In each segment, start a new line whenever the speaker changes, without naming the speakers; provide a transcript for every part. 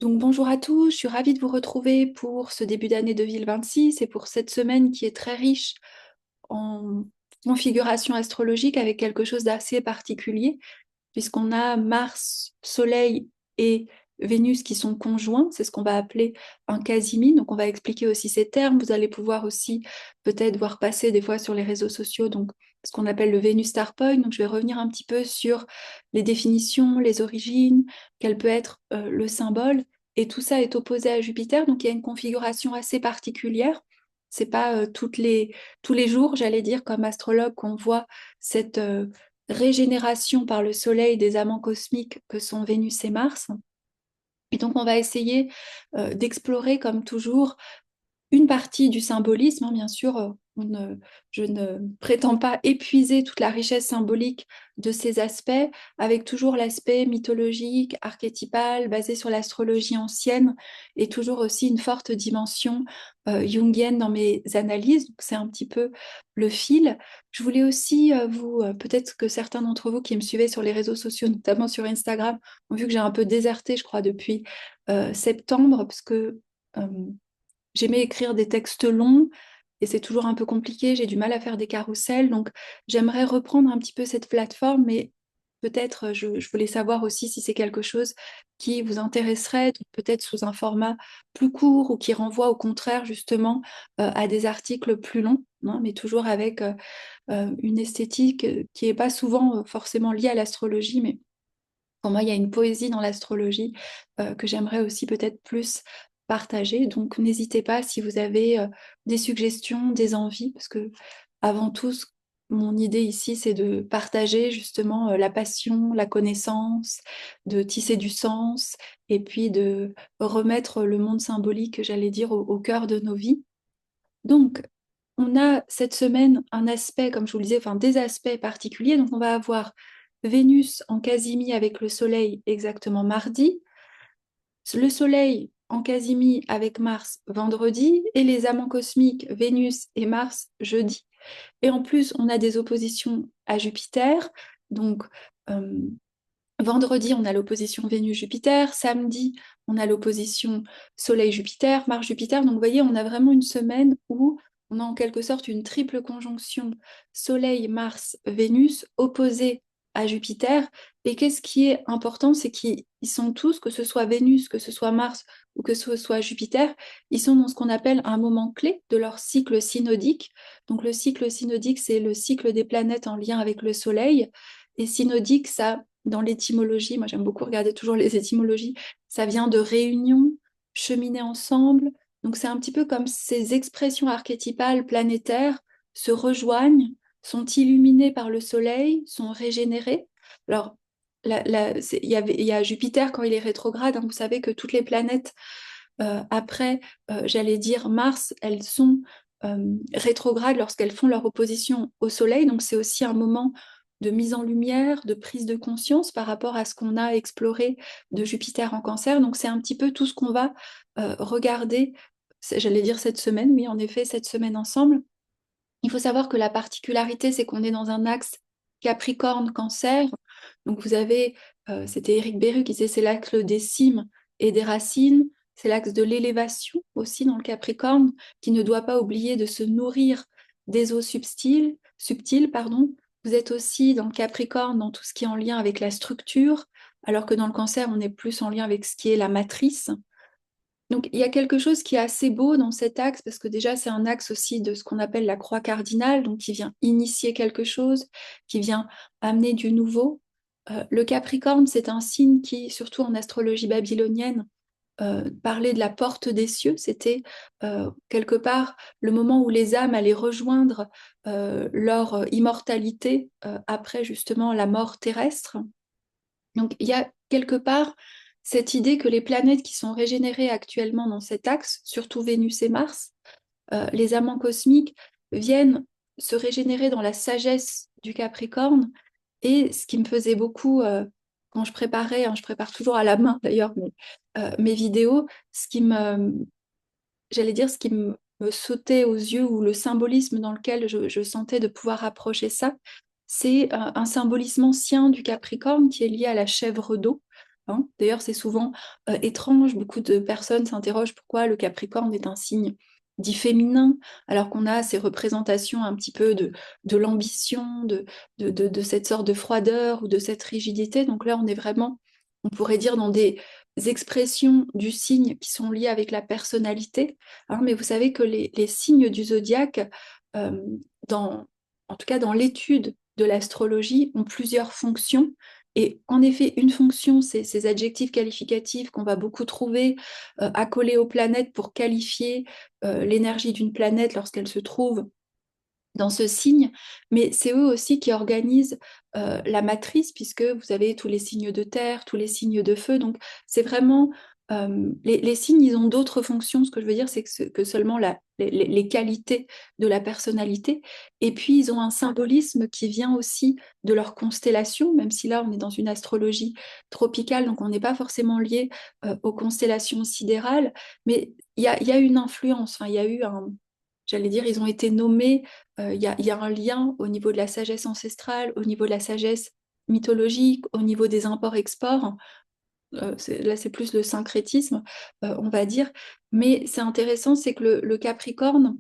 Donc bonjour à tous, je suis ravie de vous retrouver pour ce début d'année 2026 et pour cette semaine qui est très riche en configuration astrologique avec quelque chose d'assez particulier puisqu'on a Mars, Soleil et Vénus qui sont conjoints, c'est ce qu'on va appeler un quasimi, donc on va expliquer aussi ces termes, vous allez pouvoir aussi peut-être voir passer des fois sur les réseaux sociaux, donc ce qu'on appelle le Venus Star Point, donc je vais revenir un petit peu sur les définitions, les origines, quel peut être le symbole, et tout ça est opposé à Jupiter, donc il y a une configuration assez particulière, c'est pas tous les jours, j'allais dire, comme astrologue, qu'on voit cette régénération par le Soleil des amants cosmiques que sont Vénus et Mars. Et donc on va essayer d'explorer comme toujours une partie du symbolisme, hein, bien sûr, je ne prétends pas épuiser toute la richesse symbolique de ces aspects, avec toujours l'aspect mythologique, archétypal, basé sur l'astrologie ancienne, et toujours aussi une forte dimension jungienne dans mes analyses. Donc, c'est un petit peu le fil. Je voulais aussi peut-être que certains d'entre vous qui me suivaient sur les réseaux sociaux, notamment sur Instagram, ont vu que j'ai un peu déserté, je crois, depuis septembre, parce que euh, j'aimais écrire des textes longs et c'est toujours un peu compliqué, j'ai du mal à faire des carousels, donc j'aimerais reprendre un petit peu cette plateforme, mais peut-être je voulais savoir aussi si c'est quelque chose qui vous intéresserait, donc peut-être sous un format plus court ou qui renvoie au contraire justement à des articles plus longs, hein, mais toujours avec une esthétique qui n'est pas souvent forcément liée à l'astrologie, mais pour moi, il y a une poésie dans l'astrologie que j'aimerais aussi peut-être plus partager. Donc, n'hésitez pas si vous avez des suggestions, des envies, parce que avant tout, mon idée ici, c'est de partager justement la passion, la connaissance, de tisser du sens, et puis de remettre le monde symbolique, j'allais dire, au cœur de nos vies. Donc, on a cette semaine un aspect, comme je vous le disais, enfin des aspects particuliers. Donc, on va avoir Vénus en quasimi avec le Soleil exactement mardi, le Soleil en quasimi avec Mars vendredi, et les amants cosmiques Vénus et Mars jeudi. Et en plus, on a des oppositions à Jupiter. Donc, euh, vendredi, on a l'opposition Vénus-Jupiter. Samedi, on a l'opposition Soleil-Jupiter, Mars-Jupiter. Donc, vous voyez, on a vraiment une semaine où on a en quelque sorte une triple conjonction Soleil-Mars-Vénus opposée à Jupiter. Et qu'est-ce qui est important, c'est qu'ils sont tous, que ce soit Vénus, que ce soit Mars ou que ce soit Jupiter, ils sont dans ce qu'on appelle un moment clé de leur cycle synodique. Donc, le cycle synodique, c'est le cycle des planètes en lien avec le Soleil. Et synodique, ça dans l'étymologie, moi j'aime beaucoup regarder toujours les étymologies, ça vient de réunion, cheminer ensemble. Donc c'est un petit peu comme ces expressions archétypales planétaires se rejoignent, sont illuminées par le soleil, sont régénérées. Alors, il y a Jupiter quand il est rétrograde, hein, vous savez que toutes les planètes, après, j'allais dire Mars, elles sont rétrogrades lorsqu'elles font leur opposition au Soleil. Donc c'est aussi un moment de mise en lumière, de prise de conscience par rapport à ce qu'on a exploré de Jupiter en Cancer. Donc c'est un petit peu tout ce qu'on va regarder, j'allais dire cette semaine, oui en effet cette semaine ensemble. Il faut savoir que la particularité, c'est qu'on est dans un axe Capricorne-Cancer. Donc vous avez, c'était Éric Béru qui disait c'est l'axe des cimes et des racines, c'est l'axe de l'élévation aussi dans le Capricorne, qui ne doit pas oublier de se nourrir des eaux subtiles, pardon. Vous êtes aussi dans le Capricorne dans tout ce qui est en lien avec la structure, alors que dans le Cancer, on est plus en lien avec ce qui est la matrice. Donc, il y a quelque chose qui est assez beau dans cet axe, parce que déjà, c'est un axe aussi de ce qu'on appelle la croix cardinale, donc qui vient initier quelque chose, qui vient amener du nouveau. Le Capricorne, c'est un signe qui, surtout en astrologie babylonienne, parlait de la porte des cieux. C'était quelque part le moment où les âmes allaient rejoindre leur immortalité après justement la mort terrestre. Donc, il y a quelque part cette idée que les planètes qui sont régénérées actuellement dans cet axe, surtout Vénus et Mars, les amants cosmiques, viennent se régénérer dans la sagesse du Capricorne. Et ce qui me faisait beaucoup, quand je préparais, hein, je prépare toujours à la main d'ailleurs mes vidéos, j'allais dire, ce qui me sautait aux yeux ou le symbolisme dans lequel je sentais de pouvoir approcher ça, c'est un symbolisme ancien du Capricorne qui est lié à la chèvre d'eau. hein. D'ailleurs, c'est souvent étrange. Beaucoup de personnes s'interrogent pourquoi le Capricorne est un signe dit féminin, alors qu'on a ces représentations un petit peu de l'ambition, de cette sorte de froideur ou de cette rigidité. Donc là, on est vraiment, on pourrait dire, dans des expressions du signe qui sont liées avec la personnalité, hein. Mais vous savez que les signes du zodiaque, euh, dans, en tout cas dans l'étude de l'astrologie, ont plusieurs fonctions. Et en effet, une fonction, c'est ces adjectifs qualificatifs qu'on va beaucoup trouver accolés aux planètes pour qualifier l'énergie d'une planète lorsqu'elle se trouve dans ce signe, mais c'est eux aussi qui organisent la matrice, puisque vous avez tous les signes de terre, tous les signes de feu, donc c'est vraiment... les signes, ils ont d'autres fonctions. Ce que je veux dire, c'est que seulement les qualités de la personnalité. Et puis, ils ont un symbolisme qui vient aussi de leur constellation, même si là, on est dans une astrologie tropicale, donc on n'est pas forcément lié aux constellations sidérales, mais il y a une influence, enfin, il y a eu un... J'allais dire, ils ont été nommés, il y a un lien au niveau de la sagesse ancestrale, au niveau de la sagesse mythologique, au niveau des imports-exports. Là, c'est plus le syncrétisme, on va dire. Mais c'est intéressant, c'est que le Capricorne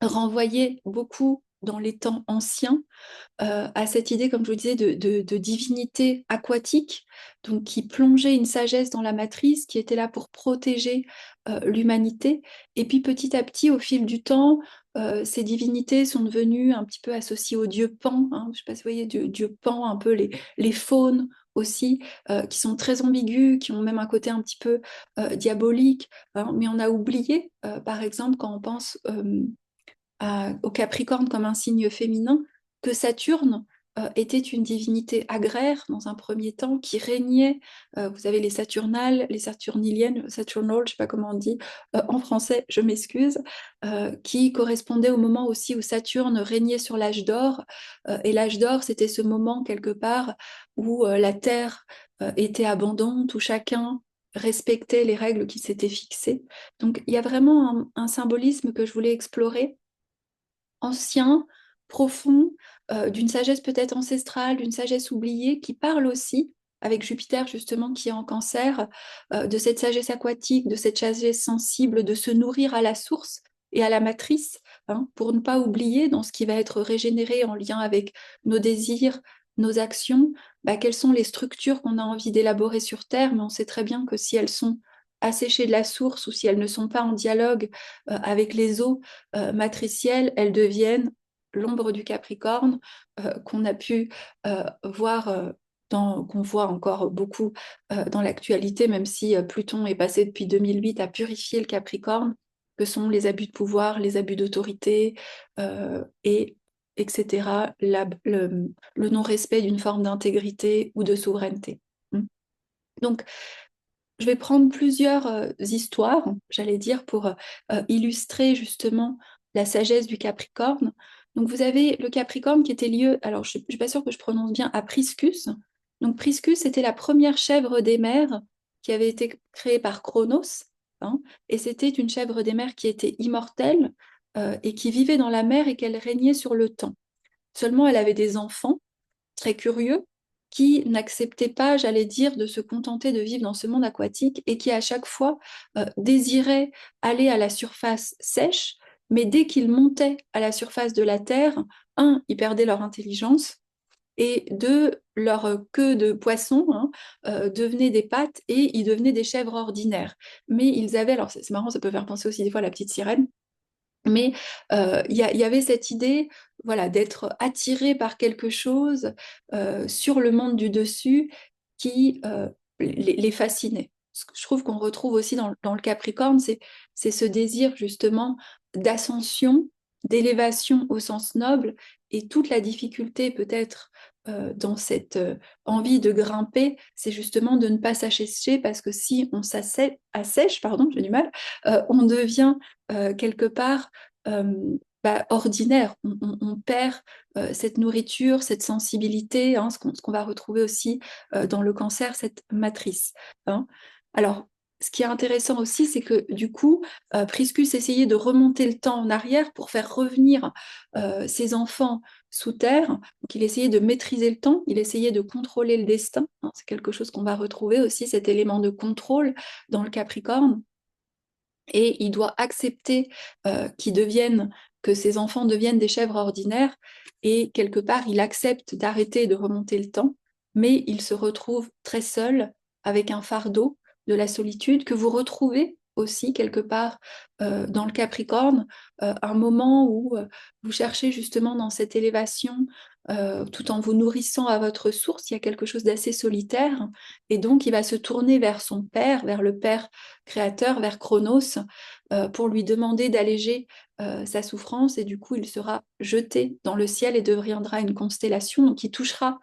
renvoyait beaucoup dans les temps anciens à cette idée, comme je vous disais, de divinité aquatique, donc qui plongeait une sagesse dans la matrice, qui était là pour protéger l'humanité. Et puis petit à petit, au fil du temps, ces divinités sont devenues un petit peu associées au dieu Pan, hein. Je ne sais pas si vous voyez, dieu Pan, un peu les faunes aussi, qui sont très ambigus, qui ont même un côté un petit peu diabolique, hein. Mais on a oublié, par exemple, quand on pense au Capricorne comme un signe féminin, que Saturne était une divinité agraire dans un premier temps qui régnait. Vous avez les Saturnales, les Saturniliennes, Saturnal, je ne sais pas comment on dit en français, je m'excuse, qui correspondaient au moment aussi où Saturne régnait sur l'âge d'or. Et l'âge d'or, c'était ce moment quelque part où la Terre était abondante, où chacun respectait les règles qui s'étaient fixées. Donc il y a vraiment un symbolisme que je voulais explorer, ancien, profond, d'une sagesse peut-être ancestrale, d'une sagesse oubliée, qui parle aussi, avec Jupiter justement qui est en Cancer, de cette sagesse aquatique, de cette sagesse sensible, de se nourrir à la source et à la matrice, hein, pour ne pas oublier dans ce qui va être régénéré en lien avec nos désirs, nos actions, bah, quelles sont les structures qu'on a envie d'élaborer sur Terre, mais on sait très bien que si elles sont asséchées de la source ou si elles ne sont pas en dialogue avec les eaux matricielles, elles deviennent l'ombre du Capricorne qu'on a pu voir, qu'on voit encore beaucoup dans l'actualité, même si Pluton est passé depuis 2008 à purifier le Capricorne, que sont les abus de pouvoir, les abus d'autorité, et etc., le non-respect d'une forme d'intégrité ou de souveraineté. Donc, je vais prendre plusieurs histoires, j'allais dire, pour illustrer justement la sagesse du Capricorne. Donc vous avez le Capricorne qui était lié, alors je ne suis pas sûre que je prononce bien, à Priscus. Donc Priscus était la première chèvre des mers qui avait été créée par Cronos, hein, et c'était une chèvre des mers qui était immortelle et qui vivait dans la mer et qu'elle régnait sur le temps. Seulement, elle avait des enfants très curieux, qui n'acceptaient pas, j'allais dire, de se contenter de vivre dans ce monde aquatique et qui à chaque fois désiraient aller à la surface sèche, mais dès qu'ils montaient à la surface de la Terre, un, ils perdaient leur intelligence, et deux, leur queue de poisson, hein, devenait des pattes et ils devenaient des chèvres ordinaires. Mais ils avaient, alors c'est marrant, ça peut faire penser aussi des fois à la petite sirène, mais y avait cette idée, voilà, d'être attiré par quelque chose sur le monde du dessus qui les fascinait. Ce que je trouve qu'on retrouve aussi dans le Capricorne, c'est ce désir justement d'ascension, d'élévation au sens noble, et toute la difficulté peut-être dans cette envie de grimper, c'est justement de ne pas s'assécher, parce que si on assèche, pardon, j'ai du mal, on devient quelque part euh, ordinaire. On perd cette nourriture, cette sensibilité, hein, ce qu'on va retrouver aussi dans le cancer, cette matrice, hein. Alors, ce qui est intéressant aussi, c'est que du coup, Priscus essayait de remonter le temps en arrière pour faire revenir ses enfants sous terre. Donc il essayait de maîtriser le temps, il essayait de contrôler le destin. Hein, c'est quelque chose qu'on va retrouver aussi, cet élément de contrôle dans le Capricorne. Et il doit accepter que ses enfants deviennent des chèvres ordinaires. Et quelque part, il accepte d'arrêter de remonter le temps, mais il se retrouve très seul avec un fardeau de la solitude que vous retrouvez aussi quelque part dans le Capricorne, un moment où vous cherchez justement dans cette élévation, tout en vous nourrissant à votre source, il y a quelque chose d'assez solitaire, et donc il va se tourner vers son père, vers le père créateur, vers Chronos, pour lui demander d'alléger sa souffrance, et du coup il sera jeté dans le ciel et deviendra une constellation, donc il touchera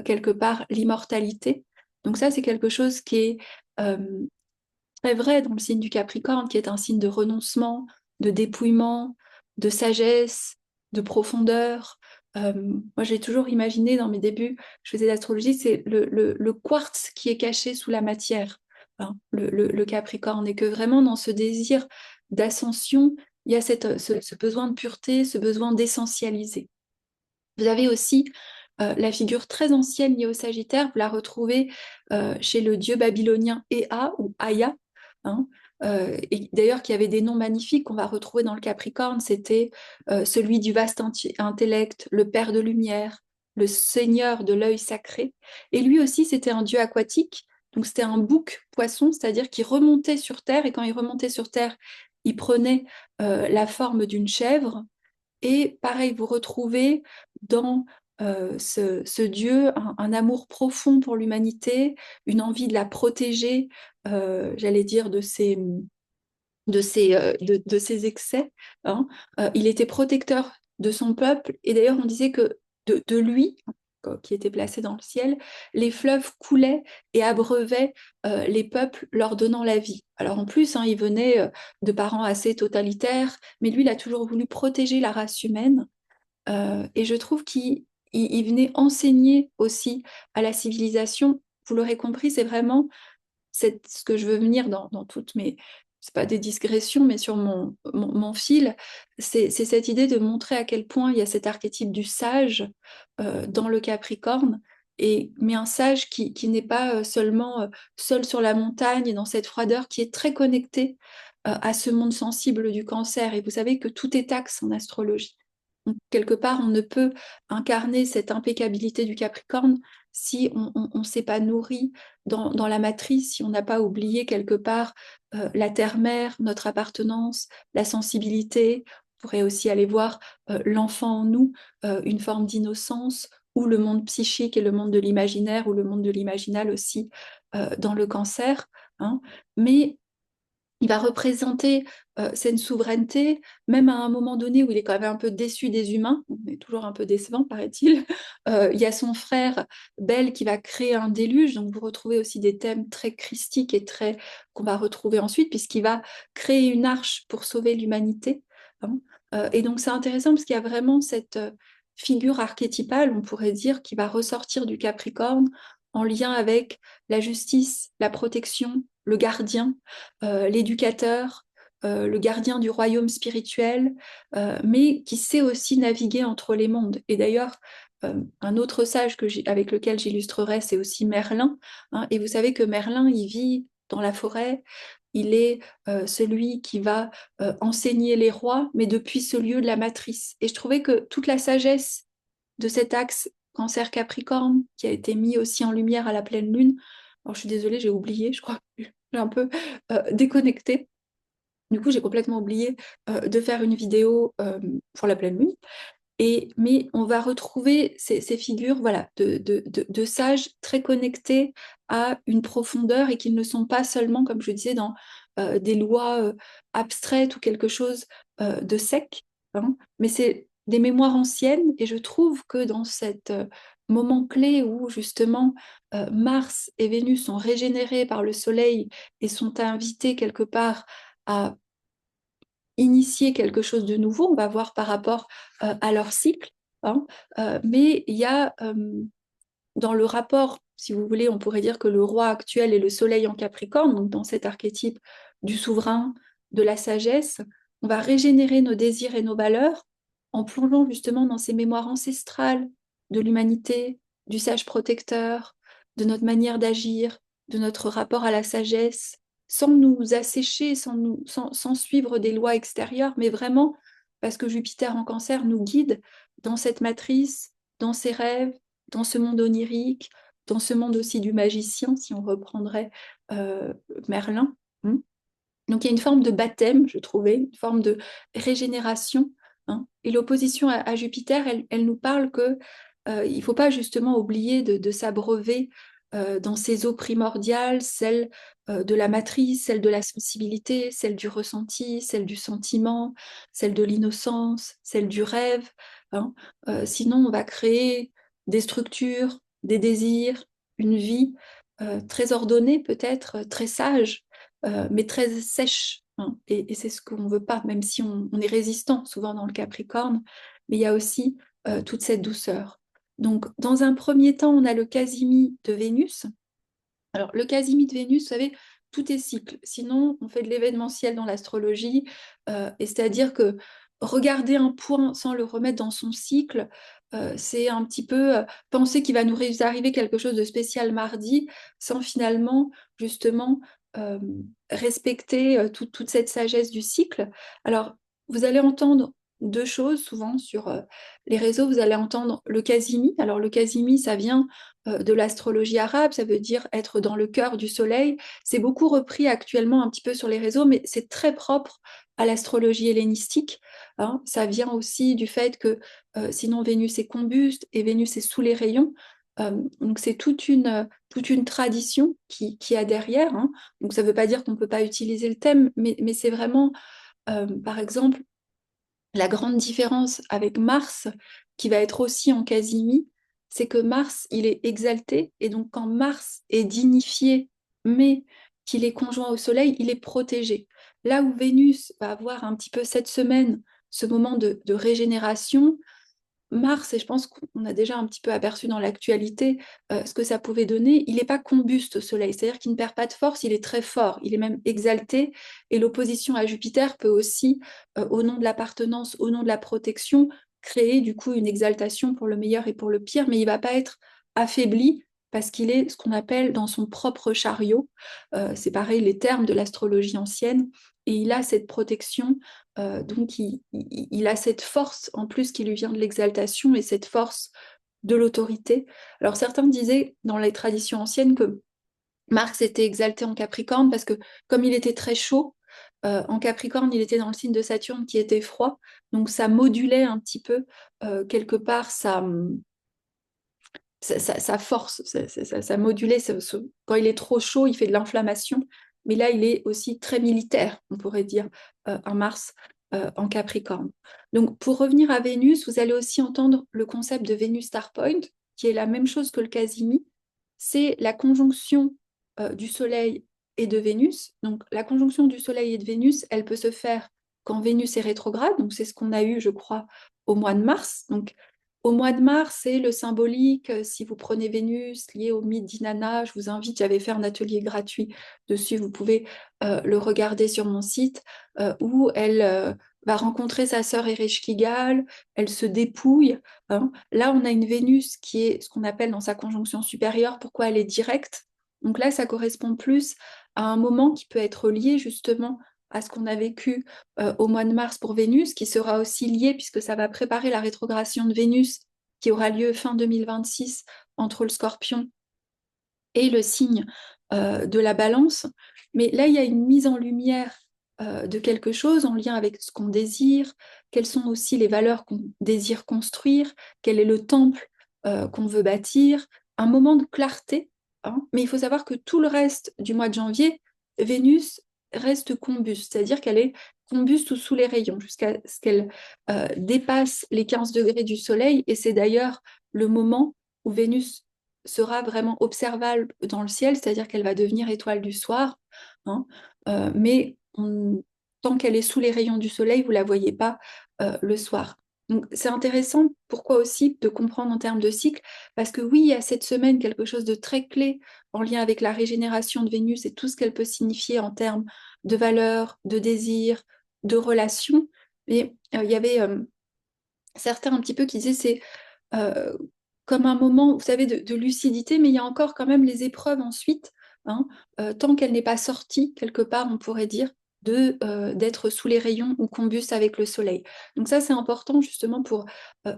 quelque part l'immortalité. Donc ça c'est quelque chose qui est euh, très vrai dans le signe du Capricorne, qui est un signe de renoncement, de dépouillement, de sagesse, de profondeur. Moi, j'ai toujours imaginé dans mes débuts, je faisais l'astrologie, c'est le quartz qui est caché sous la matière, hein, le Capricorne, et que vraiment dans ce désir d'ascension, il y a ce besoin de pureté, ce besoin d'essentialiser. Vous avez aussi la figure très ancienne liée au Sagittaire, vous la retrouvez chez le dieu babylonien Ea ou Aya, hein, et d'ailleurs qui avait des noms magnifiques qu'on va retrouver dans le Capricorne, c'était celui du vaste intellect, le père de lumière, le seigneur de l'œil sacré, et lui aussi c'était un dieu aquatique, donc c'était un bouc poisson, c'est-à-dire qu'il remontait sur Terre, et quand il remontait sur Terre, il prenait la forme d'une chèvre, et pareil, vous retrouvez dans ce Dieu un amour profond pour l'humanité, une envie de la protéger, j'allais dire, de ses excès. Hein. Il était protecteur de son peuple, et d'ailleurs on disait que de lui, qui était placé dans le ciel, les fleuves coulaient et abreuvaient les peuples, leur donnant la vie. Alors en plus, hein, il venait de parents assez totalitaires, mais lui, il a toujours voulu protéger la race humaine. Et je trouve qu'il venait enseigner aussi à la civilisation. Vous l'aurez compris, c'est vraiment ce que je veux venir dans toutes mes, c'est pas des digressions, mais sur mon fil, c'est cette idée de montrer à quel point il y a cet archétype du sage dans le Capricorne, mais un sage qui n'est pas seulement seul sur la montagne et dans cette froideur, qui est très connecté à ce monde sensible du Cancer. Et vous savez que tout est axe en astrologie. Donc, quelque part, on ne peut incarner cette impeccabilité du Capricorne si on s'est pas nourri dans la matrice, si on n'a pas oublié quelque part la terre-mère, notre appartenance, la sensibilité. On pourrait aussi aller voir l'enfant en nous, une forme d'innocence, ou le monde psychique et le monde de l'imaginaire, ou le monde de l'imaginal aussi dans le Cancer. Hein. Mais il va représenter cette souveraineté, même à un moment donné où il est quand même un peu déçu des humains, on est toujours un peu décevant, paraît-il. Il y a son frère Bel qui va créer un déluge, donc vous retrouvez aussi des thèmes très christiques et très qu'on va retrouver ensuite, puisqu'il va créer une arche pour sauver l'humanité. Hein. Et donc c'est intéressant parce qu'il y a vraiment cette figure archétypale, on pourrait dire, qui va ressortir du Capricorne en lien avec la justice, la protection, le gardien, l'éducateur, le gardien du royaume spirituel, mais qui sait aussi naviguer entre les mondes. Et d'ailleurs, un autre sage avec lequel j'illustrerai, c'est aussi Merlin. Hein, et vous savez que Merlin, il vit dans la forêt, il est celui qui va enseigner les rois, mais depuis ce lieu de la matrice. Et je trouvais que toute la sagesse de cet axe Cancer-Capricorne, qui a été mis aussi en lumière à la pleine lune, alors je suis désolée, j'ai oublié, je crois que j'ai un peu déconnecté. Du coup, j'ai complètement oublié de faire une vidéo pour la pleine lune. Mais on va retrouver ces figures voilà, de sages très connectés à une profondeur, et qui ne sont pas seulement, comme je disais, dans des lois abstraites ou quelque chose de sec, hein, mais c'est des mémoires anciennes. Et je trouve que dans cet moment clé où justement Mars et Vénus sont régénérés par le Soleil et sont invités quelque part à initier quelque chose de nouveau, on va voir par rapport à leur cycle, hein, mais il y a dans le rapport, si vous voulez, on pourrait dire que le roi actuel est le soleil en Capricorne, donc dans cet archétype du souverain, de la sagesse, on va régénérer nos désirs et nos valeurs en plongeant justement dans ces mémoires ancestrales de l'humanité, du sage protecteur, de notre manière d'agir, de notre rapport à la sagesse, sans nous assécher, sans suivre des lois extérieures, mais vraiment parce que Jupiter en Cancer nous guide dans cette matrice, dans ses rêves, dans ce monde onirique, dans ce monde aussi du magicien, si on reprendrait euh, Merlin. Hein. Donc il y a une forme de baptême, je trouvais, une forme de régénération. Hein. Et l'opposition à Jupiter, elle nous parle que il ne faut pas justement oublier de s'abreuver dans ces eaux primordiales, celles de la matrice, celles de la sensibilité, celles du ressenti, celles du sentiment, celles de l'innocence, celles du rêve. Hein. Sinon, on va créer des structures, des désirs, une vie très ordonnée peut-être, très sage, mais très sèche. Hein. Et c'est ce qu'on ne veut pas, même si on est résistant souvent dans le Capricorne, mais il y a aussi toute cette douceur. Donc, dans un premier temps, on a le Casimi de Vénus. Alors, le Casimir de Vénus, vous savez, tout est cycle. Sinon, on fait de l'événementiel dans l'astrologie, et c'est-à-dire que regarder un point sans le remettre dans son cycle, c'est un petit peu penser qu'il va nous arriver quelque chose de spécial mardi, sans finalement, justement, euh, respecter toute cette sagesse du cycle. Alors, vous allez entendre deux choses souvent sur les réseaux. Vous allez entendre le Casimi. Alors, le Casimi, ça vient de l'astrologie arabe, ça veut dire être dans le cœur du soleil. C'est beaucoup repris actuellement un petit peu sur les réseaux, mais c'est très propre à l'astrologie hellénistique. Hein. Ça vient aussi du fait que sinon Vénus est combuste et Vénus est sous les rayons. Donc c'est toute une tradition qui a derrière. Hein. Donc ça ne veut pas dire qu'on ne peut pas utiliser le thème, mais c'est vraiment, par exemple, la grande différence avec Mars, qui va être aussi en Casimi, c'est que Mars, il est exalté, et donc quand Mars est dignifié, mais qu'il est conjoint au Soleil, il est protégé. Là où Vénus va avoir un petit peu cette semaine, ce moment de régénération, Mars, et je pense qu'on a déjà un petit peu aperçu dans l'actualité ce que ça pouvait donner, il n'est pas combuste au Soleil, c'est-à-dire qu'il ne perd pas de force, il est très fort, il est même exalté, et l'opposition à Jupiter peut aussi, au nom de l'appartenance, au nom de la protection, créer du coup une exaltation pour le meilleur et pour le pire, mais il ne va pas être affaibli parce qu'il est ce qu'on appelle dans son propre chariot. C'est pareil, les termes de l'astrologie ancienne, et il a cette protection donc il a cette force en plus qui lui vient de l'exaltation et cette force de l'autorité. Alors certains disaient dans les traditions anciennes que Mars était exalté en Capricorne parce que comme il était très chaud, en Capricorne il était dans le signe de Saturne qui était froid, donc ça modulait un petit peu quelque part sa force, ça modulait. Quand il est trop chaud, il fait de l'inflammation. Mais là, il est aussi très militaire, on pourrait dire, un Mars en Capricorne. Donc, pour revenir à Vénus, vous allez aussi entendre le concept de Vénus Star Point, qui est la même chose que le Casimi. C'est la conjonction du Soleil et de Vénus. Donc, la conjonction du Soleil et de Vénus, elle peut se faire quand Vénus est rétrograde. Donc, c'est ce qu'on a eu, je crois, au mois de mars. Donc, au mois de mars, c'est le symbolique. Si vous prenez Vénus lié au mythe d'Inanna, je vous invite, j'avais fait un atelier gratuit dessus, vous pouvez le regarder sur mon site, où elle va rencontrer sa sœur Ereshkigal, elle se dépouille. Hein. Là, on a une Vénus qui est ce qu'on appelle dans sa conjonction supérieure, pourquoi elle est directe. Donc là, ça correspond plus à un moment qui peut être lié justement à ce qu'on a vécu au mois de mars pour Vénus, qui sera aussi lié puisque ça va préparer la rétrogradation de Vénus qui aura lieu fin 2026 entre le Scorpion et le signe de la Balance. Mais là, il y a une mise en lumière de quelque chose en lien avec ce qu'on désire, quelles sont aussi les valeurs qu'on désire construire, quel est le temple qu'on veut bâtir, un moment de clarté. Hein. Mais il faut savoir que tout le reste du mois de janvier, Vénus reste combuste, c'est-à-dire qu'elle est combuste ou sous les rayons jusqu'à ce qu'elle dépasse les 15 degrés du Soleil. Et c'est d'ailleurs le moment où Vénus sera vraiment observable dans le ciel, c'est-à-dire qu'elle va devenir étoile du soir. Hein. Mais tant qu'elle est sous les rayons du soleil, vous ne la voyez pas le soir. Donc, c'est intéressant, pourquoi aussi, de comprendre en termes de cycle, parce que oui, il y a cette semaine quelque chose de très clé en lien avec la régénération de Vénus et tout ce qu'elle peut signifier en termes de valeurs, de désirs, de relations. Mais il y avait certains un petit peu qui disaient c'est euh, comme un moment, vous savez, de lucidité, mais il y a encore quand même les épreuves ensuite, hein, tant qu'elle n'est pas sortie, quelque part, on pourrait dire, d'être sous les rayons ou combust avec le soleil. Donc ça, c'est important justement pour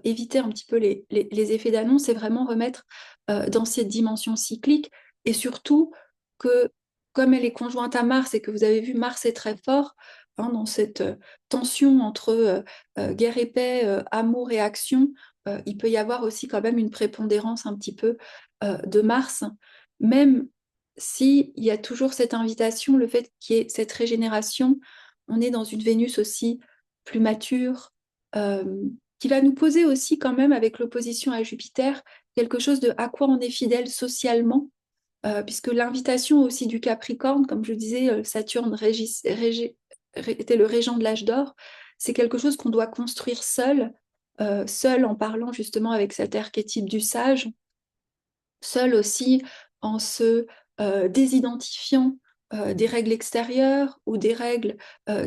éviter un petit peu les effets d'annonce et vraiment remettre dans cette dimension cyclique et surtout que comme elle est conjointe à Mars et que vous avez vu, Mars est très fort hein, dans cette tension entre guerre et paix, amour et action, il peut y avoir aussi quand même une prépondérance un petit peu de Mars, même s'il y a toujours cette invitation, le fait qu'il y ait cette régénération, on est dans une Vénus aussi plus mature, euh, qui va nous poser aussi quand même avec l'opposition à Jupiter, quelque chose de à quoi on est fidèle socialement, puisque l'invitation aussi du Capricorne, comme je disais, Saturne était le régent de l'âge d'or, c'est quelque chose qu'on doit construire seul, seul en parlant justement avec cet archétype du sage, seul aussi en se désidentifiant des règles extérieures ou des règles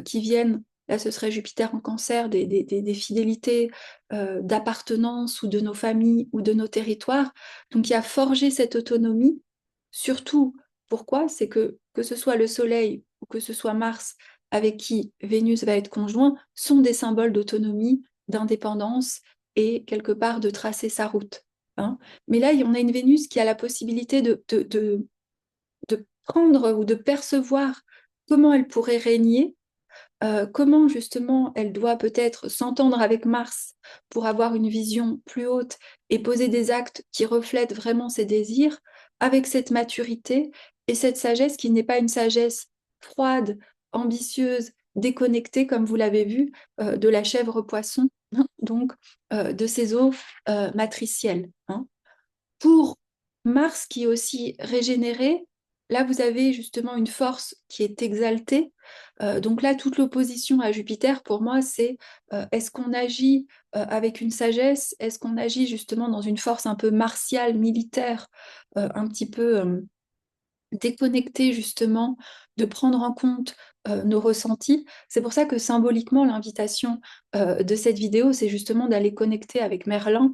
qui viennent, là ce serait Jupiter en cancer, des fidélités d'appartenance ou de nos familles ou de nos territoires. Donc il y a forgé cette autonomie, surtout pourquoi? C'est que ce soit le Soleil ou que ce soit Mars avec qui Vénus va être conjoint, sont des symboles d'autonomie, d'indépendance et quelque part de tracer sa route. Hein. Mais là, on a une Vénus qui a la possibilité de prendre ou de percevoir comment elle pourrait régner, comment justement elle doit peut-être s'entendre avec Mars pour avoir une vision plus haute et poser des actes qui reflètent vraiment ses désirs, avec cette maturité et cette sagesse qui n'est pas une sagesse froide, ambitieuse, déconnectée, comme vous l'avez vu, de la chèvre poisson, hein, donc de ces eaux matricielles. Hein. Pour Mars qui est aussi régénéré, là vous avez justement une force qui est exaltée. Donc là, toute l'opposition à Jupiter, pour moi, c'est est-ce qu'on agit avec une sagesse? Est-ce qu'on agit justement dans une force un peu martiale, militaire, un petit peu déconnecter justement, de prendre en compte nos ressentis. C'est pour ça que symboliquement, l'invitation de cette vidéo, c'est justement d'aller connecter avec Merlin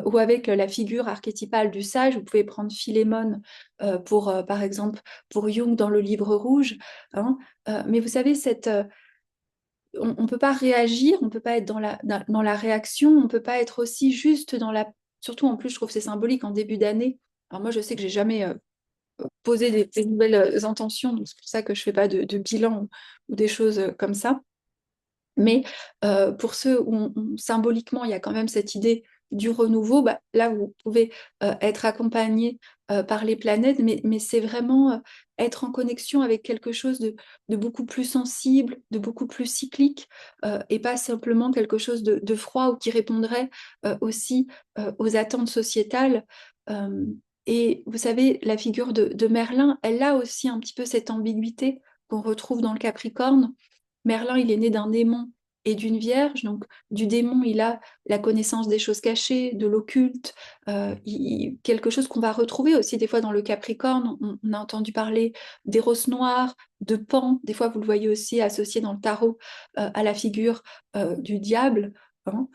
ou avec la figure archétypale du sage. Vous pouvez prendre Philémon par exemple, pour Jung dans le livre rouge. Hein. Mais vous savez, on ne peut pas réagir, on ne peut pas être dans la réaction, on ne peut pas être aussi juste dans la... Surtout en plus, je trouve que c'est symbolique en début d'année. Alors moi, je sais que j'ai jamais poser des nouvelles intentions. Donc c'est pour ça que je fais pas de bilan ou des choses comme ça. Mais pour ceux où symboliquement il y a quand même cette idée du renouveau, bah, là vous pouvez être accompagné par les planètes, mais c'est vraiment être en connexion avec quelque chose de beaucoup plus sensible, de beaucoup plus cyclique, et pas simplement quelque chose de froid ou qui répondrait aussi aux attentes sociétales. Euh, et vous savez, la figure de Merlin, elle a aussi un petit peu cette ambiguïté qu'on retrouve dans le Capricorne. Merlin, il est né d'un démon et d'une vierge. Donc, du démon, il a la connaissance des choses cachées, de l'occulte, quelque chose qu'on va retrouver aussi des fois dans le Capricorne. On a entendu parler des roses noires, de Pan. Des fois, vous le voyez aussi associé dans le tarot à la figure du diable. Hein.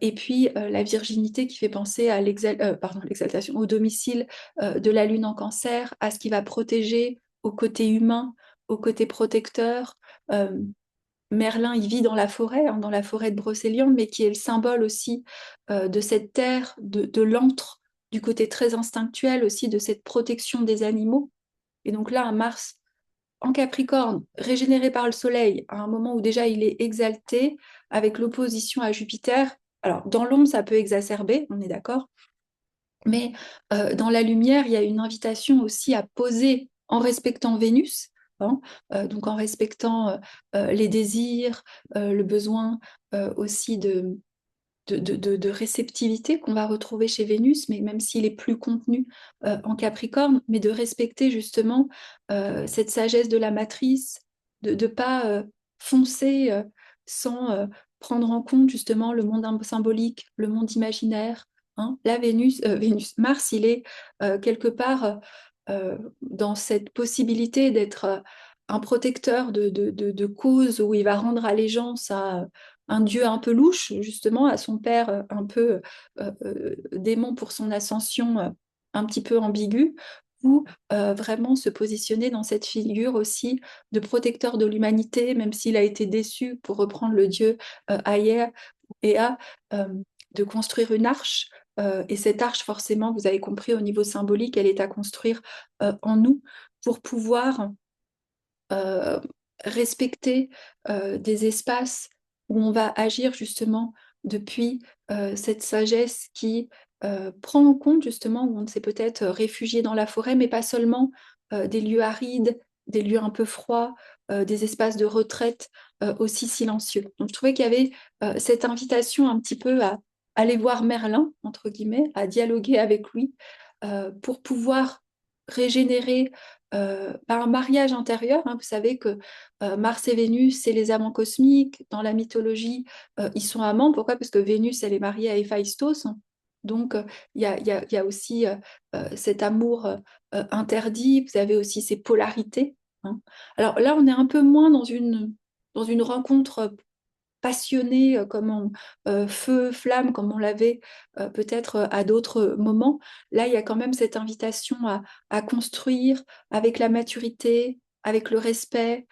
Et puis la virginité qui fait penser à l'exaltation, au domicile de la lune en cancer, à ce qui va protéger au côté humain, au côté protecteur. Euh, Merlin, il vit dans la forêt, hein, dans la forêt de Brocéliande, mais qui est le symbole aussi de cette terre, de l'antre, du côté très instinctuel aussi de cette protection des animaux. Et donc là, un Mars en Capricorne, régénéré par le Soleil, à un moment où déjà il est exalté, avec l'opposition à Jupiter. Alors, dans l'ombre, ça peut exacerber, on est d'accord, mais dans la lumière, il y a une invitation aussi à poser en respectant Vénus, hein, donc en respectant les désirs, le besoin aussi de réceptivité qu'on va retrouver chez Vénus, mais même s'il est plus contenu en Capricorne, mais de respecter justement cette sagesse de la matrice, de ne pas foncer sans prendre en compte justement le monde symbolique, le monde imaginaire. Hein. Là, Mars, il est quelque part dans cette possibilité d'être un protecteur de causes où il va rendre allégeance à un dieu un peu louche, justement, à son père un peu démon pour son ascension un petit peu ambiguë, ou vraiment se positionner dans cette figure aussi de protecteur de l'humanité, même s'il a été déçu, pour reprendre le dieu Ea, euh, de construire une arche. Et cette arche, forcément, vous avez compris, au niveau symbolique, elle est à construire en nous pour pouvoir euh, respecter des espaces où on va agir justement depuis cette sagesse qui prend en compte justement où on s'est peut-être réfugié dans la forêt, mais pas seulement des lieux arides, des lieux un peu froids, des espaces de retraite aussi silencieux. Donc je trouvais qu'il y avait cette invitation un petit peu à aller voir Merlin, entre guillemets, à dialoguer avec lui pour pouvoir régénérer par un mariage intérieur. Hein. Vous savez que Mars et Vénus, c'est les amants cosmiques. Dans la mythologie, ils sont amants. Pourquoi? Parce que Vénus, elle est mariée à Héphaïstos. Hein. Donc, il y a aussi cet amour interdit. Vous avez aussi ces polarités. Hein. Alors là, on est un peu moins dans une rencontre passionné, feu, flamme, comme on l'avait peut-être à d'autres moments. Là, il y a quand même cette invitation à construire avec la maturité, avec le respect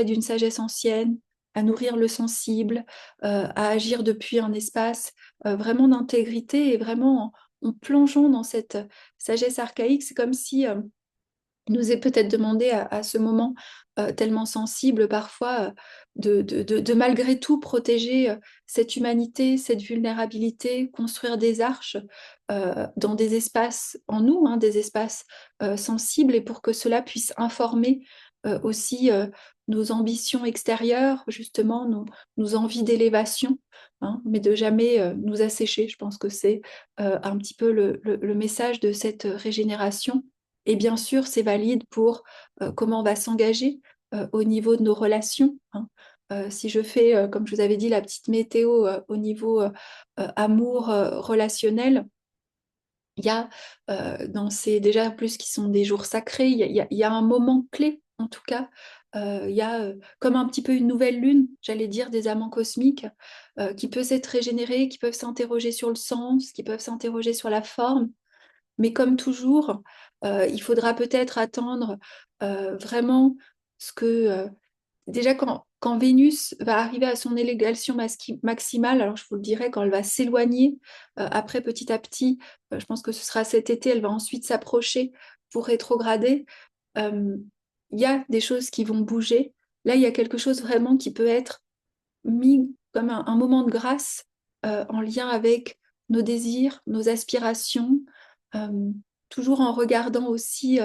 d'une sagesse ancienne, à nourrir le sensible, à agir depuis un espace vraiment d'intégrité et vraiment en plongeant dans cette sagesse archaïque. C'est comme si nous est peut-être demandé à ce moment tellement sensible parfois de malgré tout protéger cette humanité, cette vulnérabilité, construire des arches dans des espaces en nous, hein, des espaces sensibles, et pour que cela puisse informer aussi nos ambitions extérieures, justement nos envies d'élévation, hein, mais de jamais nous assécher. Je pense que c'est un petit peu le message de cette régénération. Et bien sûr, c'est valide pour comment on va s'engager au niveau de nos relations. Hein. Si je fais, comme je vous avais dit, la petite météo au niveau amour relationnel, il y a dans ces déjà plus qui sont des jours sacrés, il y a un moment clé en tout cas. Il y a comme un petit peu une nouvelle lune, j'allais dire, des amants cosmiques qui peut s'être régénérés, qui peuvent s'interroger sur le sens, qui peuvent s'interroger sur la forme. Mais comme toujours, il faudra peut-être attendre vraiment ce que... déjà, quand Vénus va arriver à son élégation maximale, alors je vous le dirai, quand elle va s'éloigner, après petit à petit, je pense que ce sera cet été, elle va ensuite s'approcher pour rétrograder, euh, il y a des choses qui vont bouger. Là, il y a quelque chose vraiment qui peut être mis comme un moment de grâce en lien avec nos désirs, nos aspirations, euh, toujours en regardant aussi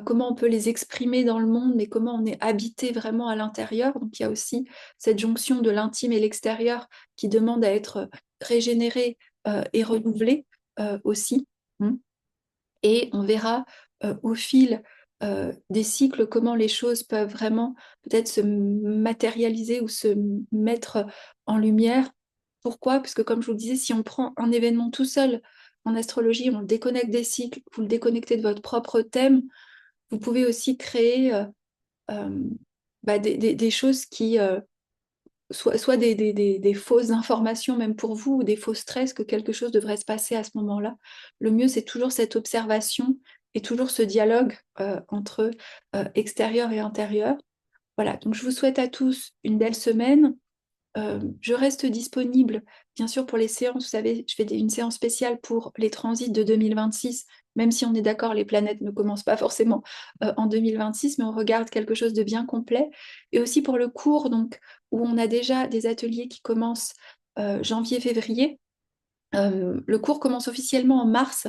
comment on peut les exprimer dans le monde, mais comment on est habité vraiment à l'intérieur. Donc il y a aussi cette jonction de l'intime et l'extérieur qui demande à être régénéré et renouvelé aussi. Hein. Et on verra au fil des cycles comment les choses peuvent vraiment peut-être se matérialiser ou se mettre en lumière. Pourquoi? Parce que comme je vous le disais, si on prend un événement tout seul en astrologie, on le déconnecte des cycles, vous le déconnectez de votre propre thème, vous pouvez aussi créer euh, des choses qui, soit des fausses informations même pour vous, ou des faux stress que quelque chose devrait se passer à ce moment-là. Le mieux, c'est toujours cette observation et toujours ce dialogue entre extérieur et intérieur. Voilà, donc je vous souhaite à tous une belle semaine. Je reste disponible, bien sûr, pour les séances. Vous savez, je fais une séance spéciale pour les transits de 2026, même si on est d'accord, les planètes ne commencent pas forcément en 2026, mais on regarde quelque chose de bien complet. Et aussi pour le cours, donc, où on a déjà des ateliers qui commencent janvier-février. Le cours commence officiellement en mars,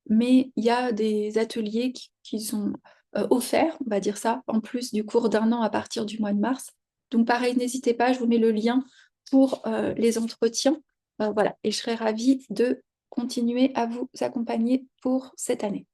mais il y a des ateliers qui sont offerts, on va dire ça, en plus du cours d'un an à partir du mois de mars. Donc pareil, n'hésitez pas, je vous mets le lien pour les entretiens. Voilà, et je serai ravie de continuer à vous accompagner pour cette année.